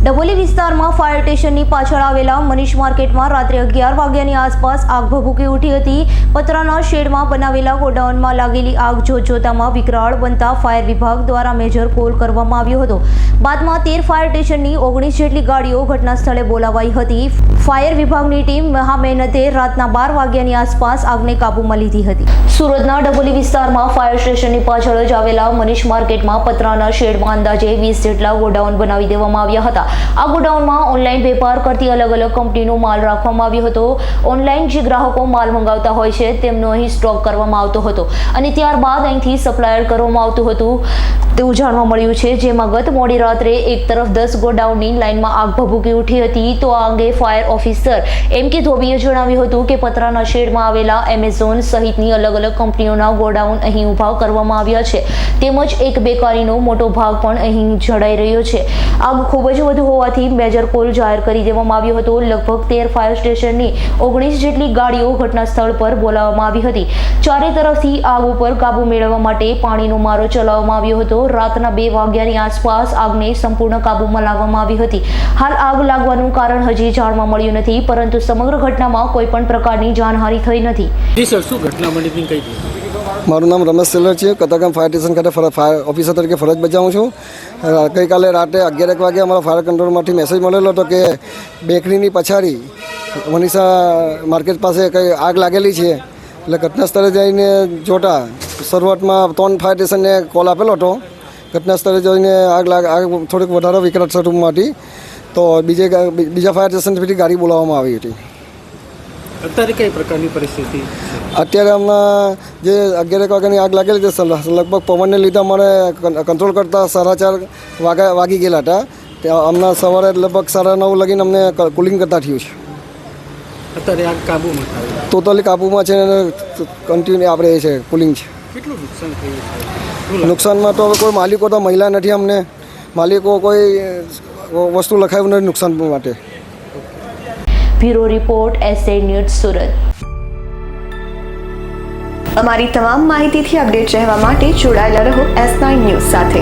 ડભોલી વિસ્તારમાં ફાયર સ્ટેશનની પાછળ આવેલા મનીષ માર્કેટમાં રાત્રે 11 વાગ્યાની આસપાસ આગ ભભૂકી ઉઠી હતી. પતરાના શેડમાં બનાવેલા ગોડાઉનમાં લાગેલી આગ જોતજોતામાં વિકરાળ બનતા ફાયર વિભાગ દ્વારા મેજર કોલ કરવામાં આવ્યો હતો. બાદમાં 13 ફાયર સ્ટેશનની 19 જેટલી ગાડીઓ ઘટના સ્થળે બોલાવાઈ હતી. ફાયર વિભાગની ટીમ મહા મહેનતે રાતના 12 વાગ્યાની આસપાસ આગને કાબૂમાં લીધી હતી. સુરતના ડભોલી વિસ્તારમાં ફાયર સ્ટેશનની પાછળ જ આવેલા મનીષ માર્કેટમાં પતરાના શેડમાં અંદાજે 20 જેટલા ગોડાઉન બનાવી દેવામાં આવ્યા હતા. આ ગોડાઉનમાં ઓનલાઈન વેપાર કરતી અલગ અલગ કંપનીનો માલ રાખવામાં આવ્યો હતો. ઓનલાઈન જે ગ્રાહકો માલ મંગાવતા હોય છે તેમનો અહીં સ્ટોક કરવામાં આવતો હતો અને ત્યારબાદ અહીંથી સપ્લાયર કરવામાં આવતું હતું તેવું જાણવા મળ્યું છે. જેમાં ગત મોડી રાત્રે એક તરફ 10 ગોડાઉનની લાઇનમાં આગ ભભૂકી ઉઠી હતી. તો આ અંગે ફાયર ઓફિસર M.K. ધોબીએ જણાવ્યું હતું કે પતરાના શેડમાં આવેલા એમેઝોન સહિતની અલગ અલગ કંપનીઓના ગોડાઉન અહીં ઊભા કરવામાં આવ્યા છે. તેમજ એક બેકારીનો મોટો ભાગ પણ અહીં જડાઈ રહ્યો છે. આગ ખૂબ જ વધુ હોવાથી મેજર કોલ જાહેર કરી દેવામાં આવ્યો હતો. લગભગ 13 ફાયર સ્ટેશનની 19 જેટલી ગાડીઓ ઘટના સ્થળ પર બોલાવવામાં આવી હતી. ચારે તરફથી આગ ઉપર કાબુ મેળવવા માટે પાણીનો મારો ચલાવવામાં આવ્યો હતો. રાતના 2 વાગ્યાની આસપાસ આગને સંપૂર્ણ કાબૂમાં લાવવામાં આવી હતી. હાલ આગ લાગવાનું કારણ હજી જાણવા મળ્યું નથી, પરંતુ સમગ્ર ઘટનામાં કોઈ પણ પ્રકારની જાનહાનિ થઈ નથી. શું ઘટના બની હતી કઈ હતી? મારું નામ રમેશ સેલર છે. કતારગામ ફાયર સ્ટેશન ખાતે ફાયર ઓફિસર તરીકે ફરજ બજાવું છું. ગઈકાલે રાતે 11 વાગે અમારા ફાયર કંટ્રોલમાંથી મેસેજ મળેલો હતો કે બેકરીની પછાડી મનીષા માર્કેટ પાસે કંઈ આગ લાગેલી છે. એટલે ઘટના સ્થળે જઈને જોતા શરૂઆતમાં 3 ફાયર સ્ટેશનને કોલ આપેલો હતો. ઘટના સ્થળે જઈને આગ થોડીક વધારે વિકરાળ સ્વરૂપમાંથી તો બીજા ફાયર સ્ટેશનથી ગાડી બોલાવવામાં આવી હતી. અત્યારે કઈ પ્રકારની પરિસ્થિતિ? અત્યારે હમણાં જે 11 વાગ્યાની આગ લાગેલી છે લગભગ પવનને લીધે અમારે કંટ્રોલ કરતાં 4:30 વાગી ગયેલા હતા. હમણાં સવારે લગભગ 9:30 લગીને અમને કુલિંગ કરતાં થયું છે. અત્યારે આગ કાબૂમાં થાય? ટોટલી કાબૂમાં છે અને કન્ટિન્યુ આપણે એ છે કુલિંગ છે. કેટલું નુકસાન થયું છે? નુકસાનમાં તો હવે કોઈ માલિકો તો મહિલા નથી. અમને માલિકો કોઈ વસ્તુ લખાયું નથી નુકસાન માટે. Bureau report SA news Surat. અમારી તમામ માહિતીથી અપડેટ રહેવા માટે જોડાયેલા રહો S9 ન્યૂઝ સાથે.